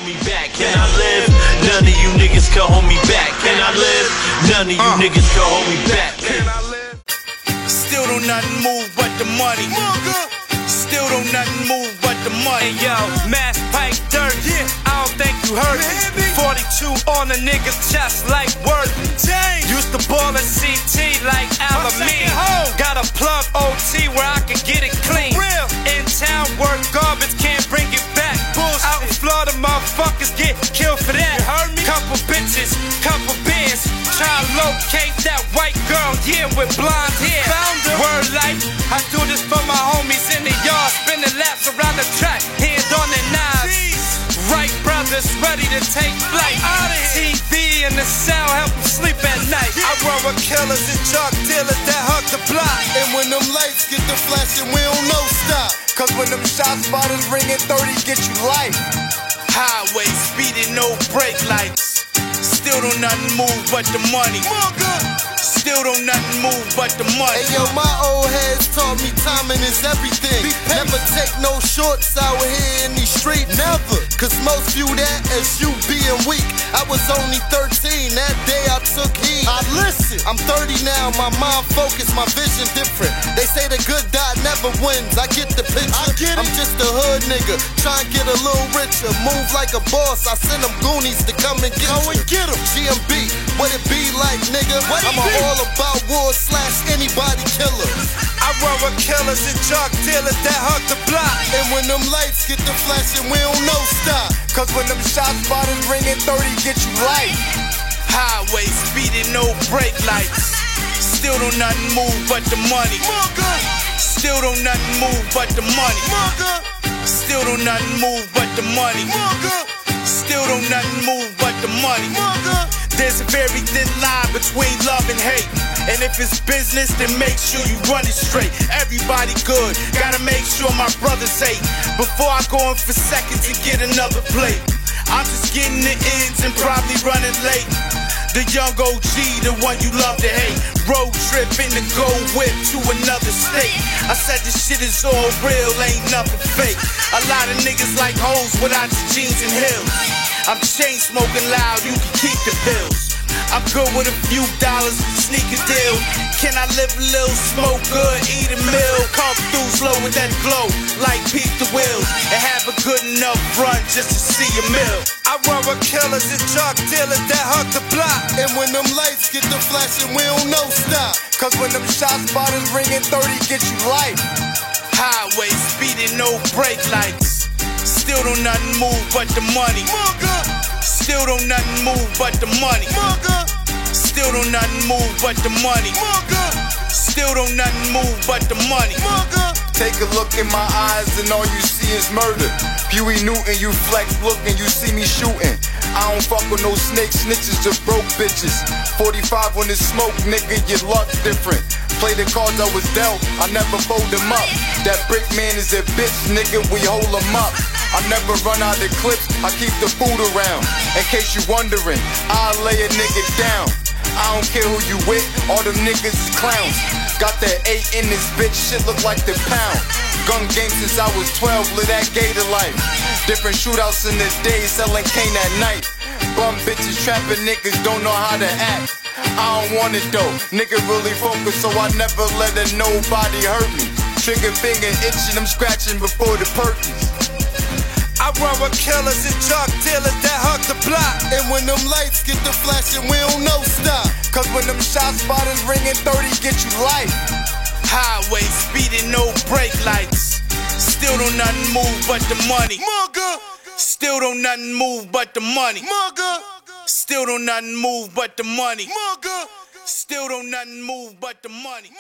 hold me back? Can I live? None of you niggas can hold me back. Can I live? None of you niggas can hold me back. Can I live? Still don't nothing move but the money. Still don't nothing move but the money. Hey yo, Mass Pike Dirt, I don't think you heard me. 42 on a nigga's chest like Worthy. Used to ball at CT like Alameda. Got a plug OT where I can get it clean. In town work garbage, can't bring it back. Out in Florida, motherfuckers get killed for that. Couple bitches, couple bands. Try to locate that white girl, with blonde hair. Word life, I do this for my homies in the yard, spinning laps around the track, hands on their knives. Right brothers ready to take flight. TV in the cell, help them sleep at night. I roll with killers and drug dealers that hug the block. And when them lights get to flashing, we don't know stop. Cause when them shot spotters ringing 30 get you life. Highway speeding, no brake lights. Still don't nothing move but the money. Still don't nothing move but the money. Hey yo, my old heads taught me timing is everything. Never take no shorts out here in these streets. Never. Cause most view that as you being weak. I was only 13, that day I took heed. I listen. I'm 30 now, my mind focused, my vision different. They say the good die never wins. I get the picture. I'm just a hood nigga, trying to get a little richer. Move like a boss. I send them goonies to come and get them. GMB, what it be like, nigga? I'm all about war / anybody killer. I roll with killers and drug dealers that hug the block. And when them lights get to flashing, we don't know stop. Cause when them shot spotters ringing 30 get you life. Highway speeding, no brake lights. Still don't nothing move but the money. Still don't nothing move but the money. Still don't nothing move but the money. Still don't nothing move but the money. There's a very thin line between love and hate. And if it's business, then make sure you run it straight. Everybody good, gotta make sure my brothers ate before I go in for seconds and get another plate. I'm just getting the ends and probably running late. The young OG, the one you love to hate. Road trip in the gold whip to another state. I said this shit is all real, ain't nothing fake. A lot of niggas like hoes without your jeans and heels. I'm chain smoking loud, you can keep the pills. I'm good with a few dollars, sneak a deal. Can I live a little, smoke good, eat a meal? Come through slow with that glow, like Pete the Wheels. And have a good enough run just to see a meal. I run with killers and drug dealers that hug the block. And when them lights get to flashing, we don't know stop. Cause when them shot spotters ringing 30 get you life. Highway speeding, no brake lights. Still don't nothing move but the money. Still don't nothing move but the money. Still don't nothing move but the money. Still don't nothing move but the money. Take a look in my eyes and all you see is murder. Huey Newton, you flex looking, you see me shooting. I don't fuck with no snakes, snitches, just broke bitches. 45 when it's smoke, nigga, your luck different. Play the cards I was dealt, I never fold them up. That brick man is a bitch, nigga, we hold him up. I never run out of clips, I keep the food around. In case you wondering, I'll lay a nigga down. I don't care who you with, all them niggas is clowns. Got that 8 in this bitch, shit look like the pound. Gun game since I was 12, live that gator life. Different shootouts in the day, selling cane at night. Bum bitches trapping niggas, don't know how to act. I don't want it though, nigga really focused, so I never let nobody hurt me. Trigger finger itching, I'm scratching before the Perkins. I run with killers and drug dealers that hug the block. And when them lights get to flashing, we don't know stop. Cause when them shot spotters ringing 30 get you life. Highway speeding, no brake lights. Still don't nothing move but the money. Still don't nothing move but the money. Still don't nothing move but the money. Still don't nothing move but the money.